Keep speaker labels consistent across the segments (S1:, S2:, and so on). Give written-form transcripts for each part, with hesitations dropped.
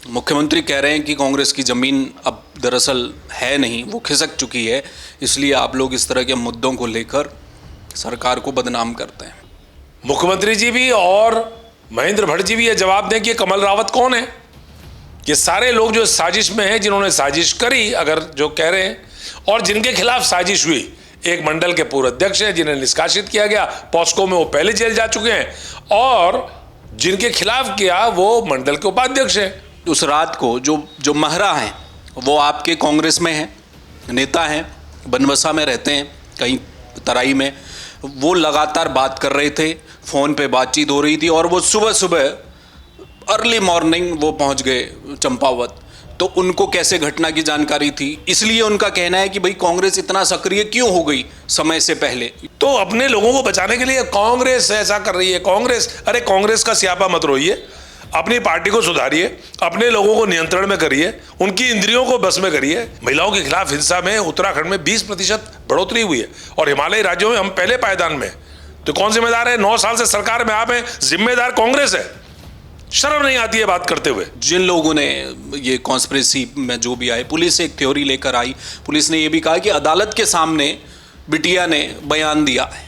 S1: मुख्यमंत्री कह रहे हैं कि कांग्रेस की जमीन अब दरअसल है नहीं, वो खिसक चुकी है, इसलिए आप लोग इस तरह के मुद्दों को लेकर सरकार को बदनाम करते हैं।
S2: मुख्यमंत्री जी भी और महेंद्र भट्ट जी भी ये जवाब दें कि कमल रावत कौन है। ये सारे लोग जो साजिश में हैं, जिन्होंने साजिश करी, अगर जो कह रहे हैं, और जिनके खिलाफ साजिश हुई, एक मंडल के पूर्व अध्यक्ष हैं जिन्हें निष्कासित किया गया, पॉस्को में वो पहले जेल जा चुके हैं, और जिनके खिलाफ किया वो मंडल के उपाध्यक्ष हैं।
S1: उस रात को जो महरा हैं वो आपके कांग्रेस में हैं, नेता हैं, बनबसा में रहते हैं, कहीं तराई में, वो लगातार बात कर रहे थे, फ़ोन पे बातचीत हो रही थी, और वो सुबह सुबह अर्ली मॉर्निंग वो पहुंच गए चंपावत। तो उनको कैसे घटना की जानकारी थी, इसलिए उनका कहना है कि भाई कांग्रेस इतना सक्रिय क्यों हो गई समय से पहले।
S2: तो अपने लोगों को बचाने के लिए कांग्रेस ऐसा कर रही है, कांग्रेस, अरे कांग्रेस का स्यापा मत रोइए, अपनी पार्टी को सुधारिए, अपने लोगों को नियंत्रण में करिए, उनकी इंद्रियों को बस में करिए। महिलाओं के खिलाफ हिंसा में उत्तराखंड में 20% बढ़ोतरी हुई है, और हिमालयी राज्यों में हम पहले पायदान में। तो कौन जिम्मेदार है? 9 साल से सरकार में आप हैं, जिम्मेदार कांग्रेस है। शर्म नहीं आती है बात करते हुए?
S1: जिन लोगों ने ये कॉन्स्पिरेसी में जो भी आए, पुलिस एक थ्योरी लेकर आई, पुलिस ने ये भी कहा कि अदालत के सामने बिटिया ने बयान दिया है,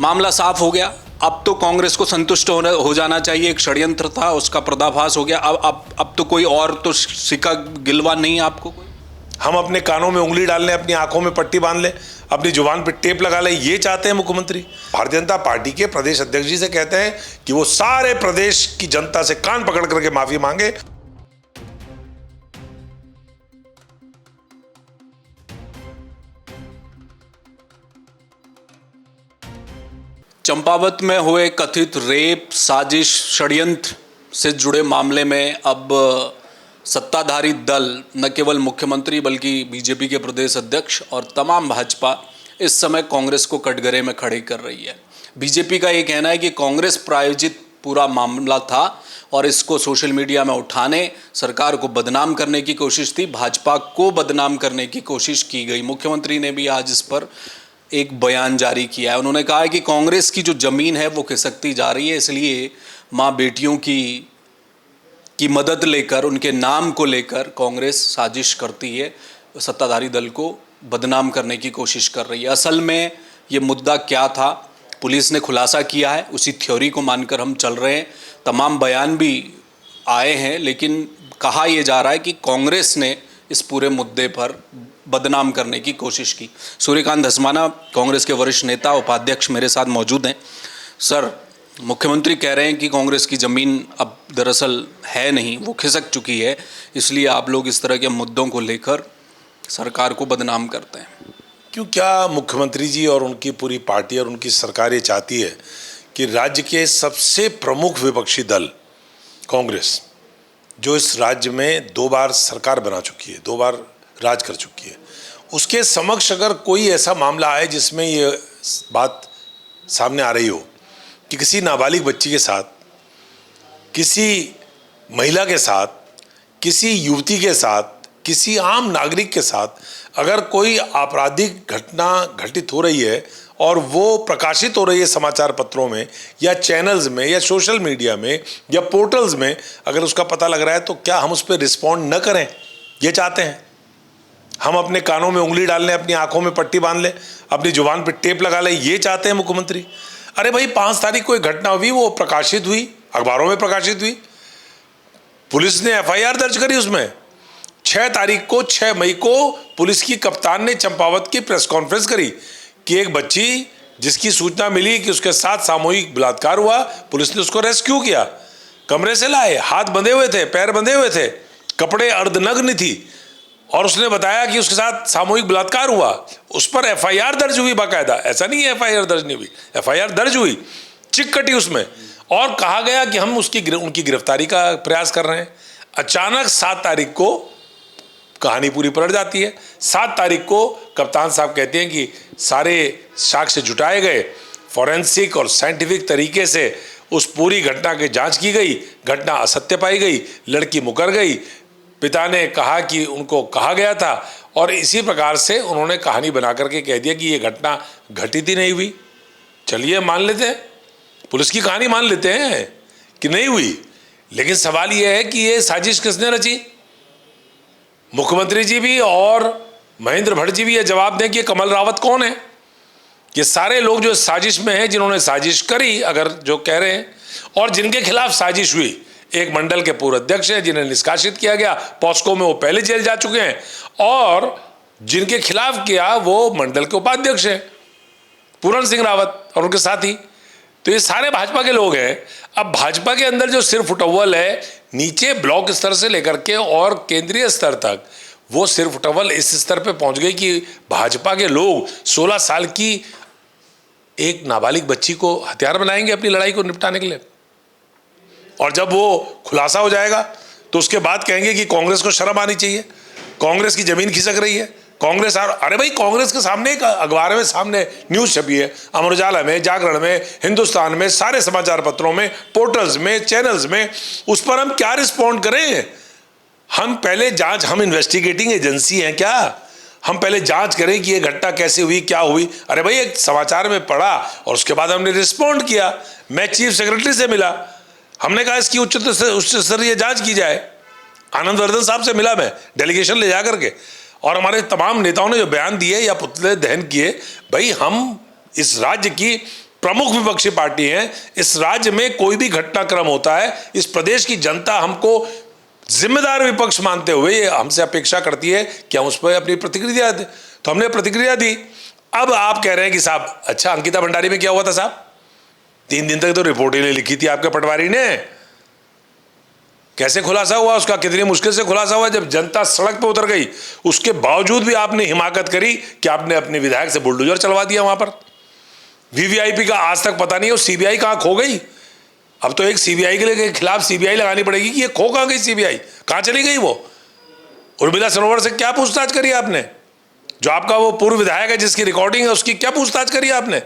S1: मामला साफ हो गया। अब तो कांग्रेस को संतुष्ट हो जाना चाहिए, एक षड्यंत्र था, उसका पर्दाफाश हो गया। अब तो कोई और तो सिक्का गिलवा नहीं है आपको कोई।
S2: हम अपने कानों में उंगली डाल लें, अपनी आंखों में पट्टी बांध लें, अपनी जुबान पे टेप लगा लें, ये चाहते हैं मुख्यमंत्री? भारतीय जनता पार्टी के प्रदेश अध्यक्ष जी से कहते हैं कि वो सारे प्रदेश की जनता से कान पकड़ करके माफी मांगे।
S1: चंपावत में हुए कथित रेप, साजिश, षड्यंत्र से जुड़े मामले में अब सत्ताधारी दल, न केवल मुख्यमंत्री बल्कि बीजेपी के प्रदेश अध्यक्ष और तमाम भाजपा इस समय कांग्रेस को कटघरे में खड़े कर रही है। बीजेपी का ये कहना है कि कांग्रेस प्रायोजित पूरा मामला था और इसको सोशल मीडिया में उठाने, सरकार को बदनाम करने की कोशिश थी, भाजपा को बदनाम करने की कोशिश की गई। मुख्यमंत्री ने भी आज इस पर एक बयान जारी किया है। उन्होंने कहा है कि कांग्रेस की जो जमीन है वो खिसकती जा रही है, इसलिए माँ बेटियों की मदद लेकर, उनके नाम को लेकर कांग्रेस साजिश करती है, सत्ताधारी दल को बदनाम करने की कोशिश कर रही है। असल में ये मुद्दा क्या था, पुलिस ने खुलासा किया है, उसी थ्योरी को मानकर हम चल रहे हैं। तमाम बयान भी आए हैं, लेकिन कहा यह जा रहा है कि कांग्रेस ने इस पूरे मुद्दे पर बदनाम करने की कोशिश की। सूर्यकांत धस्माना, कांग्रेस के वरिष्ठ नेता, उपाध्यक्ष, मेरे साथ मौजूद हैं। सर, मुख्यमंत्री कह रहे हैं कि कांग्रेस की ज़मीन अब दरअसल है नहीं, वो खिसक चुकी है, इसलिए आप लोग इस तरह के मुद्दों को लेकर सरकार को बदनाम करते हैं।
S2: क्यों, क्या मुख्यमंत्री जी और उनकी पूरी पार्टी और उनकी सरकार ये चाहती है कि राज्य के सबसे प्रमुख विपक्षी दल कांग्रेस, जो इस राज्य में 2 बार सरकार बना चुकी है, 2 बार राज कर चुकी है, उसके समक्ष अगर कोई ऐसा मामला आए जिसमें ये बात सामने आ रही हो कि किसी नाबालिग बच्ची के साथ, किसी महिला के साथ, किसी युवती के साथ, किसी आम नागरिक के साथ अगर कोई आपराधिक घटना घटित हो रही है और वो प्रकाशित हो रही है समाचार पत्रों में या चैनल्स में या सोशल मीडिया में या पोर्टल्स में, अगर उसका पता लग रहा है, तो क्या हम उस पर रिस्पॉन्ड न करें? ये चाहते हैं। हम अपने कानों में उंगली डाल लें, अपनी आंखों में पट्टी बांध लें, अपनी जुबान पर टेप लगा लें, ये चाहते हैं मुख्यमंत्री? अरे भाई, 5 तारीख को एक घटना हुई, वो प्रकाशित हुई, अखबारों में प्रकाशित हुई, पुलिस ने FIR दर्ज करी उसमें। 6 तारीख को, 6 मई को पुलिस की कप्तान ने चंपावत की प्रेस कॉन्फ्रेंस करी कि एक बच्ची जिसकी सूचना मिली कि उसके साथ सामूहिक बलात्कार हुआ, पुलिस ने उसको रेस्क्यू किया, कमरे से लाए, हाथ बंधे हुए थे, पैर बंधे हुए थे, कपड़े अर्धनग्न थी, और उसने बताया कि उसके साथ सामूहिक बलात्कार हुआ। उस पर FIR दर्ज हुई बाकायदा, ऐसा नहीं है FIR दर्ज नहीं हुई, FIR दर्ज हुई, चिक कटी उसमें, और कहा गया कि हम उनकी गिरफ्तारी का प्रयास कर रहे हैं। अचानक 7 तारीख को कहानी पूरी पलट जाती है। 7 तारीख को कप्तान साहब कहते हैं कि सारे साक्ष्य जुटाए गए, फॉरेंसिक और साइंटिफिक तरीके से उस पूरी घटना की जांच की गई, घटना असत्य पाई गई, लड़की मुकर गई, पिता ने कहा कि उनको कहा गया था, और इसी प्रकार से उन्होंने कहानी बना करके कह दिया कि ये घटना घटित ही नहीं हुई। चलिए मान लेते हैं, पुलिस की कहानी मान लेते हैं कि नहीं हुई, लेकिन सवाल यह है कि ये साजिश किसने रची? मुख्यमंत्री जी भी और महेंद्र भट्ट जी भी ये जवाब दें कि कमल रावत कौन है। ये सारे लोग जो साजिश में हैं, जिन्होंने साजिश करी, अगर जो कह रहे हैं, और जिनके खिलाफ साजिश हुई, एक मंडल के पूर्व अध्यक्ष हैं जिन्हें निष्कासित किया गया, पॉस्को में वो पहले जेल जा चुके हैं, और जिनके खिलाफ किया वो मंडल के उपाध्यक्ष हैं पूरन सिंह रावत और उनके साथी। तो ये सारे भाजपा के लोग हैं। अब भाजपा के अंदर जो सिर फुटअव्वल है, नीचे ब्लॉक स्तर से लेकर के और केंद्रीय स्तर तक, वो सिर फुटअव्वल इस स्तर पे पहुंच गई कि भाजपा के लोग 16 साल की एक नाबालिग बच्ची को हथियार बनाएंगे अपनी लड़ाई को निपटाने के लिए। और जब वो खुलासा हो जाएगा तो उसके बाद कहेंगे कि कांग्रेस को शर्म आनी चाहिए, कांग्रेस की जमीन खिसक रही है, कांग्रेस। अरे भाई, कांग्रेस के सामने एक अखबार में सामने न्यूज छपी है, अमर उजाला में, जागरण में, हिंदुस्तान में, सारे समाचार पत्रों में, पोर्टल्स में, चैनल्स में। उस पर हम क्या रिस्पॉन्ड करें? हम पहले जांच, हम इन्वेस्टिगेटिंग एजेंसी हैं क्या? हम पहले जांच करें कि ये घटना कैसे हुई, क्या हुई? अरे भाई, एक समाचार में पढ़ा और उसके बाद हमने रिस्पॉन्ड किया। मैं चीफ सेक्रेटरी से मिला, हमने कहा इसकी उच्च स्तरीय जांच की जाए। आनंदवर्धन साहब से मिला मैं, डेलीगेशन ले जा करके, और हमारे तमाम नेताओं ने जो बयान दिए या पुतले दहन किए। भाई, हम इस राज्य की प्रमुख विपक्षी पार्टी हैं। इस राज्य में कोई भी घटनाक्रम होता है, इस प्रदेश की जनता हमको जिम्मेदार विपक्ष मानते हुए हमसे अपेक्षा करती है कि हम उस पर अपनी प्रतिक्रिया दें। तो हमने प्रतिक्रिया दी। अब आप कह रहे हैं कि साहब, अच्छा, अंकिता भंडारी में क्या हुआ था साहब? 3 दिन तक तो रिपोर्ट ही नहीं लिखी थी आपके पटवारी ने। कैसे खुलासा हुआ उसका? कितनी मुश्किल से खुलासा हुआ जब जनता सड़क पर उतर गई। उसके बावजूद भी आपने हिमाकत करी कि आपने अपने विधायक से बुलडोजर चलवा दिया वहां पर। वीवीआईपी का आज तक पता नहीं है, सीबीआई कहां खो गई। अब तो एक सीबीआई के खिलाफ सीबीआई लगानी पड़ेगी कि ये खो कहां गई सीबीआई, कहां चली गई वो? उर्मिला सरोवर से क्या पूछताछ करी आपने? जो आपका वो पूर्व विधायक है जिसकी रिकॉर्डिंग है, उसकी क्या पूछताछ करी आपने?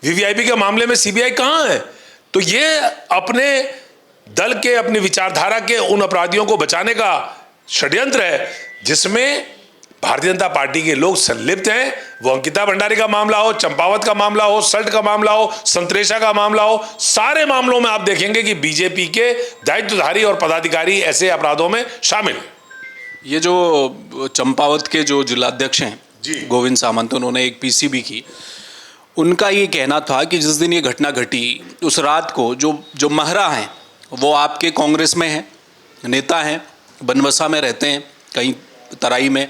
S2: वीवीआईपी के मामले में सीबीआई कहां है? तो ये अपने दल के, अपनी विचारधारा के उन अपराधियों को बचाने का षड्यंत्र है जिसमें भारतीय जनता पार्टी के लोग संलिप्त हैं। वो अंकिता भंडारी का मामला हो, चंपावत का मामला हो, सल्ट का मामला हो, संतरेशा का मामला हो, सारे मामलों में आप देखेंगे कि बीजेपी के दायित्वधारी और पदाधिकारी ऐसे अपराधों में शामिल।
S1: ये जो चंपावत के जो जिलाध्यक्ष हैं
S2: जी,
S1: गोविंद सामंत, उन्होंने एक पीसीबी की। उनका ये कहना था कि जिस दिन ये घटना घटी, उस रात को जो महरा हैं वो आपके कांग्रेस में हैं, नेता हैं, बनवसा में रहते हैं, कहीं तराई में,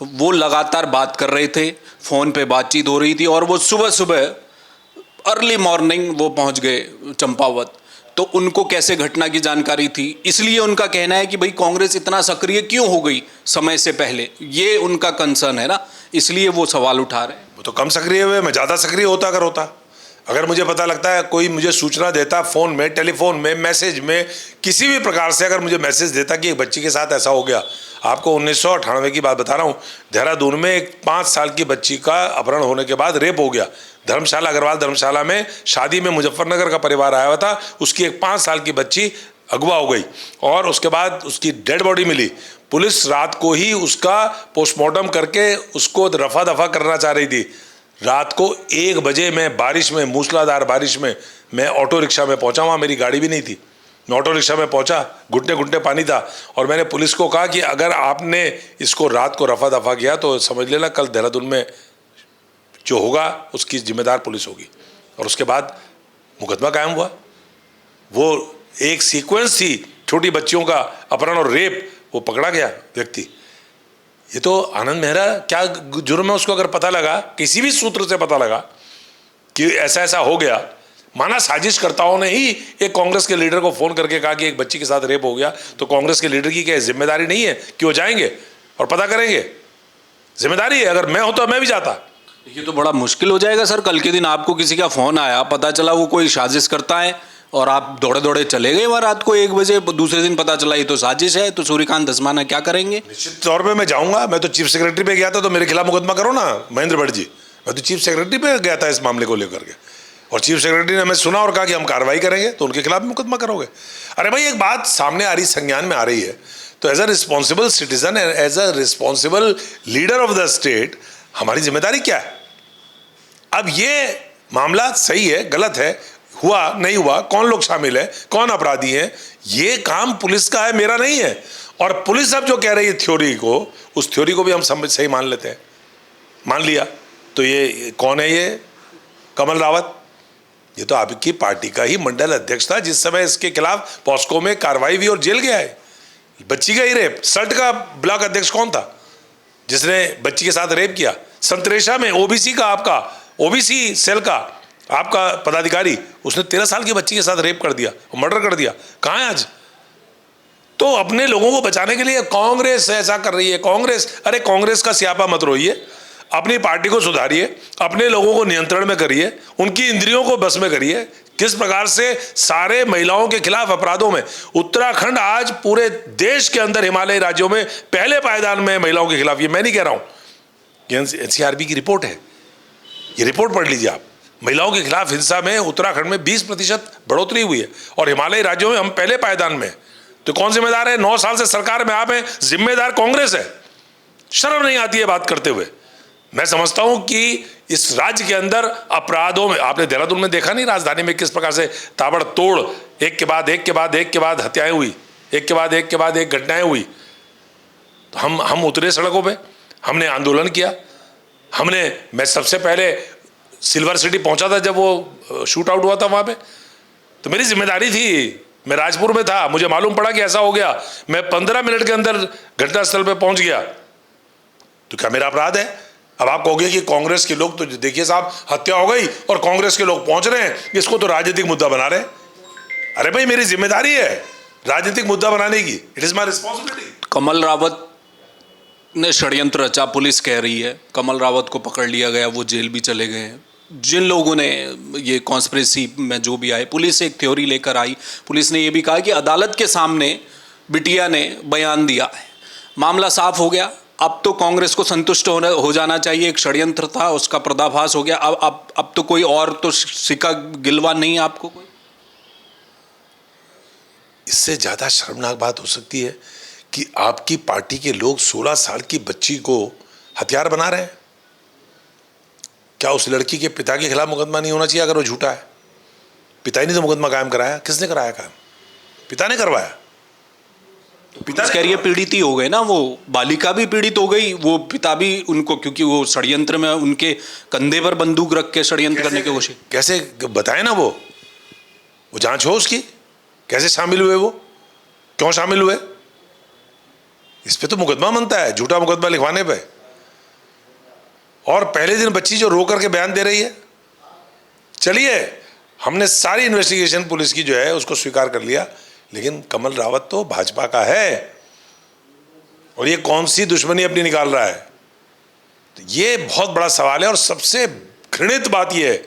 S1: वो लगातार बात कर रहे थे, फ़ोन पे बातचीत हो रही थी, और वो सुबह सुबह अर्ली मॉर्निंग वो पहुंच गए चंपावत। तो उनको कैसे घटना की जानकारी थी? इसलिए उनका कहना है कि भाई कांग्रेस इतना सक्रिय क्यों हो गई समय से पहले, ये उनका कंसर्न है ना, इसलिए वो सवाल उठा रहे हैं।
S2: वो तो कम सक्रिय हुए, मैं ज़्यादा सक्रिय होता अगर होता। अगर मुझे पता लगता है, कोई मुझे सूचना देता फ़ोन में, टेलीफोन में, मैसेज में, किसी भी प्रकार से अगर मुझे मैसेज देता कि एक बच्ची के साथ ऐसा हो गया। आपको 1998 की बात बता रहा हूँ, देहरादून में एक 5 साल की बच्ची का अपहरण होने के बाद रेप हो गया। धर्मशाला, अग्रवाल धर्मशाला में शादी में मुजफ्फरनगर का परिवार आया हुआ था, उसकी एक 5 साल की बच्ची अगवा हो गई और उसके बाद उसकी डेड बॉडी मिली। पुलिस रात को ही उसका पोस्टमार्टम करके उसको रफा दफा करना चाह रही थी। रात को 1 बजे मैं बारिश में, मूसलाधार बारिश में, मैं ऑटो रिक्शा में पहुंचा। वहाँ मेरी गाड़ी भी नहीं थी, मैं ऑटो रिक्शा में पहुंचा, घुटने घुटने पानी था, और मैंने पुलिस को कहा कि अगर आपने इसको रात को रफा दफा किया तो समझ लेना कल देहरादून में जो होगा उसकी जिम्मेदार पुलिस होगी। और उसके बाद मुकदमा कायम हुआ। वो एक सीक्वेंस थी, छोटी बच्चियों का अपहरण और रेप, वो पकड़ा गया व्यक्ति। ये तो आनंद मेहरा, क्या जुर्म है उसको अगर पता लगा, किसी भी सूत्र से पता लगा कि ऐसा ऐसा हो गया, माना साजिशकर्ताओं ने ही एक कांग्रेस के लीडर को फोन करके कहा कि एक बच्ची के साथ रेप हो गया, तो कांग्रेस के लीडर की क्या जिम्मेदारी नहीं है कि वो जाएंगे और पता करेंगे? जिम्मेदारी है। अगर मैं होता तो मैं भी जाता।
S1: ये तो बड़ा मुश्किल हो जाएगा सर। कल के दिन आपको किसी का फ़ोन आया, पता चला वो कोई साजिश करता है, और आप दौड़े दौड़े चले गए वहाँ रात को 1 बजे, दूसरे दिन पता चला ये तो साजिश है, तो सूर्यकांत धस्माना क्या करेंगे?
S2: निश्चित तौर पे मैं जाऊंगा। मैं तो चीफ सेक्रेटरी पे गया था, तो मेरे खिलाफ मुकदमा करो ना महेंद्र भट्ट जी। मैं तो चीफ सेक्रेटरी पे गया था इस मामले को लेकर के, और चीफ सेक्रेटरी ने हमें सुना और कहा कि हम कार्रवाई करेंगे, तो उनके खिलाफ मुकदमा करोगे। अरे भाई, एक बात सामने आ रही, संज्ञान में आ रही है, तो as a responsible citizen, as a responsible leader of the state, हमारी जिम्मेदारी क्या है? अब ये मामला सही है, गलत है, हुआ नहीं हुआ, कौन लोग शामिल है, कौन अपराधी हैं, ये काम पुलिस का है, मेरा नहीं है। और पुलिस अब जो कह रही है थ्योरी को, उस थ्योरी को भी हम सही मान लेते हैं, मान लिया। तो ये कौन है, ये कमल रावत, ये तो आपकी पार्टी का ही मंडल अध्यक्ष था जिस समय इसके खिलाफ पॉस्को में कार्रवाई हुई और जेल गया है। बच्ची का ही रेप, सल्ट का ब्लॉक अध्यक्ष कौन था जिसने बच्ची के साथ रेप किया? संतरेशा में ओबीसी का, आपका ओबीसी सेल का आपका पदाधिकारी, उसने 13 साल की बच्ची के साथ रेप कर दिया, मर्डर कर दिया। कहाँ है आज? तो अपने लोगों को बचाने के लिए कांग्रेस ऐसा कर रही है। कांग्रेस, अरे कांग्रेस का स्यापा मत रोइए, अपनी पार्टी को सुधारिए, अपने लोगों को नियंत्रण में करिए, उनकी इंद्रियों को बस में करिए। किस प्रकार से सारे महिलाओं के खिलाफ अपराधों में उत्तराखंड आज पूरे देश के अंदर हिमालयी राज्यों में पहले पायदान में महिलाओं के खिलाफ। ये मैं नहीं कह रहा हूं, ये एनसीआरबी की रिपोर्ट है, ये रिपोर्ट पढ़ लीजिए आप। महिलाओं के खिलाफ हिंसा में उत्तराखंड में 20% बढ़ोतरी हुई है और हिमालयी राज्यों में हम पहले पायदान में। तो कौन जिम्मेदार है? 9 साल से सरकार में आप हैं, जिम्मेदार कांग्रेस है। शर्म नहीं आती है बात करते हुए। मैं समझता हूं कि इस राज्य के अंदर अपराधों में, आपने देहरादून में देखा नहीं, राजधानी में किस प्रकार से ताबड़तोड़ एक के बाद एक के बाद एक के बाद हत्याएं हुई, एक के बाद एक के बाद एक घटनाएं हुई। तो हम उतरे सड़कों पे, हमने आंदोलन किया, मैं सबसे पहले सिल्वर सिटी पहुंचा था जब वो शूट आउट हुआ था वहां पे। तो मेरी जिम्मेदारी थी, मैं राजपुर में था, मुझे मालूम पड़ा कि ऐसा हो गया, मैं 15 मिनट के अंदर घटनास्थल पे पहुंच गया। तो क्या मेरा अपराध है? अब आप कहोगे कि कांग्रेस के लोग, तो देखिए साहब, हत्या हो गई और कांग्रेस के लोग पहुंच रहे हैं, इसको तो राजनीतिक मुद्दा बना रहे हैं। अरे भाई, मेरी जिम्मेदारी है राजनीतिक मुद्दा बनाने की, इट इज माई रिस्पॉन्सिबिलिटी।
S1: कमल रावत ने षड्यंत्र रचा, पुलिस कह रही है। कमल रावत को पकड़ लिया गया, वो जेल भी चले गए हैं। जिन लोगों ने ये कॉन्स्पिरेसी में जो भी आए, पुलिस एक थ्योरी लेकर आई। पुलिस ने ये भी कहा कि अदालत के सामने बिटिया ने बयान दिया है, मामला साफ हो गया। अब तो कांग्रेस को संतुष्ट हो जाना चाहिए, एक षड्यंत्र था, उसका पर्दाफाश हो गया। अब तो कोई और तो सिक्का गिलवा नहीं आपको कोई।
S2: इससे ज्यादा शर्मनाक बात हो सकती है कि आपकी पार्टी के लोग 16 साल की बच्ची को हथियार बना रहे हैं। क्या उस लड़की के पिता के खिलाफ मुकदमा नहीं होना चाहिए अगर वो झूठा है? पिता ही ने तो मुकदमा कायम कराया। किसने कराया कायम? पिता ने करवाया।
S1: पिता कह रही है पीड़ित ही हो गए ना, वो बालिका भी पीड़ित हो गई, वो पिता भी उनको, क्योंकि वो षड्यंत्र में उनके कंधे पर बंदूक रख के षड्यंत्र करने की कोशिश।
S2: कैसे बताए ना, वो जांच हो उसकी, कैसे शामिल हुए, वो क्यों शामिल हुए? इस पे तो मुकदमा बनता है, झूठा मुकदमा लिखवाने पे। और पहले दिन बच्ची जो रो करके बयान दे रही है, चलिए हमने सारी इन्वेस्टिगेशन पुलिस की जो है उसको स्वीकार कर लिया, लेकिन कमल रावत तो भाजपा का है और ये कौन सी दुश्मनी अपनी निकाल रहा है? तो ये बहुत बड़ा सवाल है। और सबसे घृणित बात यह है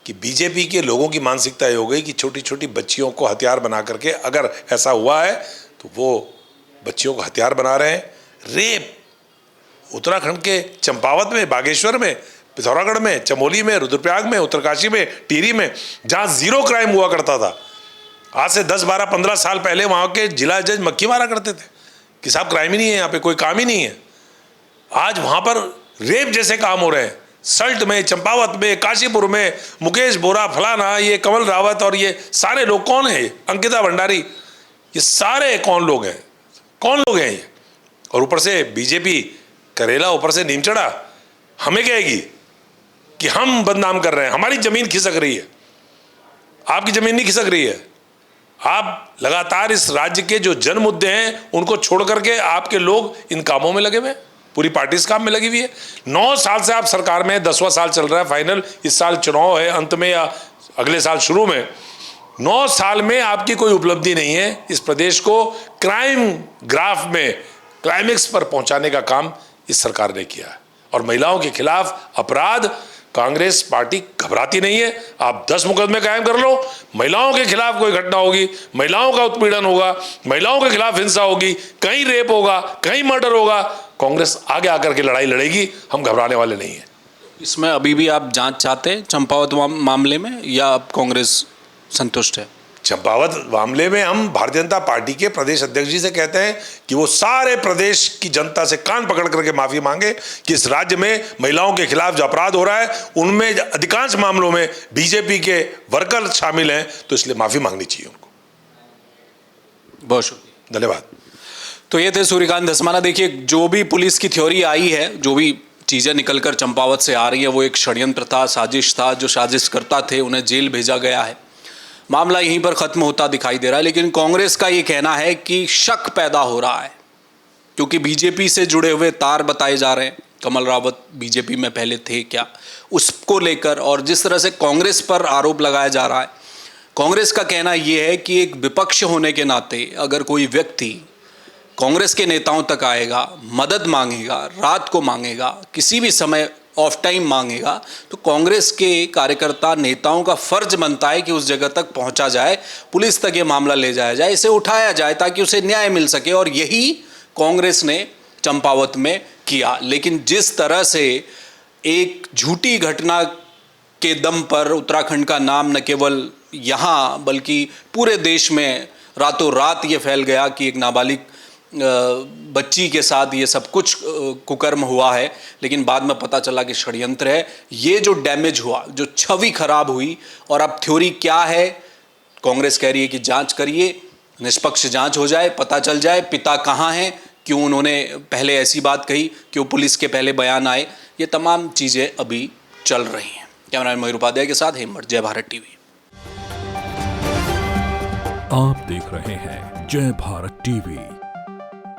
S2: कि बीजेपी के लोगों की मानसिकता ये हो गई कि छोटी छोटी बच्चियों को हथियार बना करके, अगर ऐसा हुआ है तो वो बच्चियों को हथियार बना रहे हैं। रेप उत्तराखंड के चंपावत में, बागेश्वर में, पिथौरागढ़ में, चमोली में, रुद्रप्रयाग में, उत्तरकाशी में, टिहरी में, जहां जीरो क्राइम हुआ करता था, आज से 10, 12, 15 साल पहले वहां के जिला जज मक्खी मारा करते थे कि साहब क्राइम ही नहीं है, यहाँ पे कोई काम ही नहीं है। आज वहां पर रेप जैसे काम हो रहे हैं। सल्ट में, चंपावत में, काशीपुर में, मुकेश बोरा, फलाना, ये कमल रावत और ये सारे लोग कौन है? अंकिता भंडारी, ये सारे कौन लोग हैं? कौन लोग हैं ये? और ऊपर से बीजेपी करेला, ऊपर से नीम चढ़ा, हमें कहेगी कि हम बदनाम कर रहे हैं, हमारी जमीन खिसक रही है। आपकी जमीन नहीं खिसक रही है। आप लगातार इस राज्य के जो जन मुद्दे हैं उनको छोड़ करके आपके लोग इन कामों में लगे हुए, पूरी पार्टी इस काम में लगी हुई है। 9 साल से आप सरकार में, 10वां साल चल रहा है फाइनल, इस साल चुनाव है अंत में या अगले साल शुरू में। 9 साल में आपकी कोई उपलब्धि नहीं है। इस प्रदेश को क्राइम ग्राफ में क्लाइमेक्स पर पहुंचाने का काम इस सरकार ने किया है। और महिलाओं के खिलाफ अपराध, कांग्रेस पार्टी घबराती नहीं है। आप 10 मुकदमे कायम कर लो, महिलाओं के खिलाफ कोई घटना होगी, महिलाओं का उत्पीड़न होगा, महिलाओं के खिलाफ हिंसा होगी, कहीं रेप होगा, कहीं मर्डर होगा, कांग्रेस आगे आकर के लड़ाई लड़ेगी। हम घबराने वाले नहीं है।
S1: इसमें अभी भी आप जांच चाहते हैं चंपावत मामले में, या आप कांग्रेस संतुष्ट है?
S2: चंपावत मामले में हम भारतीय जनता पार्टी के प्रदेश अध्यक्ष जी से कहते हैं कि वो सारे प्रदेश की जनता से कान पकड़ करके माफी मांगे कि इस राज्य में महिलाओं के खिलाफ जो अपराध हो रहा है उनमें अधिकांश मामलों में बीजेपी के वर्कर शामिल हैं, तो इसलिए माफी मांगनी चाहिए उनको।
S1: बहुत शुक्रिया,
S2: धन्यवाद।
S1: तो ये थे सूर्यकांत धस्माना। देखिए, जो भी पुलिस की थ्योरी आई है, जो भी चीज़ें निकलकर चंपावत से आ रही है, वो एक षड्यंत्र था, साजिश था। जो साजिशकर्ता थे उन्हें जेल भेजा गया है। मामला यहीं पर ख़त्म होता दिखाई दे रहा है। लेकिन कांग्रेस का ये कहना है कि शक पैदा हो रहा है, क्योंकि बीजेपी से जुड़े हुए तार बताए जा रहे हैं। कमल रावत बीजेपी में पहले थे क्या, उसको लेकर, और जिस तरह से कांग्रेस पर आरोप लगाया जा रहा है, कांग्रेस का कहना यह है कि एक विपक्ष होने के नाते अगर कोई व्यक्ति कांग्रेस के नेताओं तक आएगा, मदद मांगेगा, रात को मांगेगा, किसी भी समय ऑफ टाइम मांगेगा, तो कांग्रेस के कार्यकर्ता नेताओं का फर्ज बनता है कि उस जगह तक पहुंचा जाए, पुलिस तक ये मामला ले जाया जाए, इसे उठाया जाए ताकि उसे न्याय मिल सके। और यही कांग्रेस ने चंपावत में किया। लेकिन जिस तरह से एक झूठी घटना के दम पर उत्तराखंड का नाम न केवल यहाँ बल्कि पूरे देश में रातों रात ये फैल गया कि एक नाबालिग बच्ची के साथ ये सब कुछ कुकर्म हुआ है, लेकिन बाद में पता चला कि षड्यंत्र है। ये जो डैमेज हुआ, जो छवि खराब हुई, और अब थ्योरी क्या है, कांग्रेस कह रही है कि जांच करिए, निष्पक्ष जांच हो जाए, पता चल जाए पिता कहाँ हैं, क्यों उन्होंने पहले ऐसी बात कही, क्यों पुलिस के पहले बयान आए। ये तमाम चीज़ें अभी चल रही हैं। कैमरामैन मयूर उपाध्याय के साथ हेमंत, जय भारत टीवी।
S3: आप देख रहे हैं जय भारत टीवी।